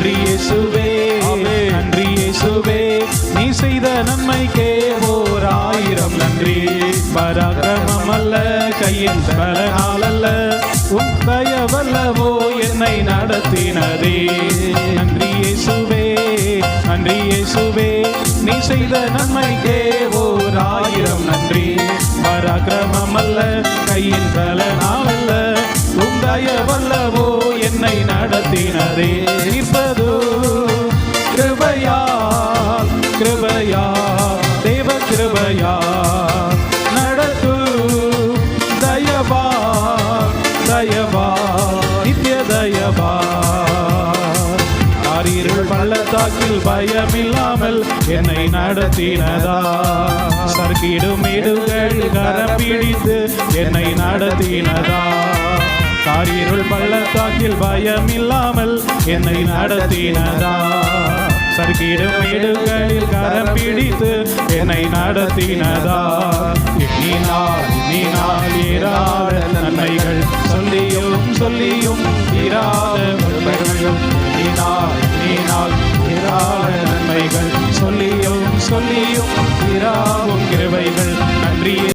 நன்றி இயேசுவே, நன்றி இயேசுவே, நீ செய்த நன்மைக்கே ஓர் ஆயிரம் நன்றி. பராக்கிரமம் அல்ல, கையின் பலனால் அல்ல, உன் தயவல்லவோ என்னை நடத்தினதே. நன்றி இயேசுவே, நன்றி இயேசுவே, நீ செய்த நன்மைக்கே ஓர் ஆயிரம் நன்றி. பராக்கிரமம் அல்ல, கையின் பலனால் அல்ல, உன் தயவல்லவோ என்னை நடத்தினதே. இருப்பதோ கிருபையால், கிருபையால், தேவ கிருபையால் நடத்து, தயவா தயவா, நித்திய தயவா. ஆரிருள் பள்ளத்தாக்கில் பயமில்லாமல் என்னை நடத்தினதா. சர்க்கிடும் மேடுகள் கரம் பிடித்து என்னை நடத்தினதா. காரிருள் பள்ளத்தாக்கில் பயமில்லாமல் என்னை நடத்தினதா. சர்க்கிடும் மேடுகளில் கரம் பிடித்து என்னை நடத்தினதா. எண்ணினால் எண்ணினால் இராத நன்மைகள், சொல்லியும் சொல்லியும் இராத நன்மைகள். எண்ணினால் எண்ணினால் இராத நன்மைகள், சொல்லியும் சொல்லியும் இராத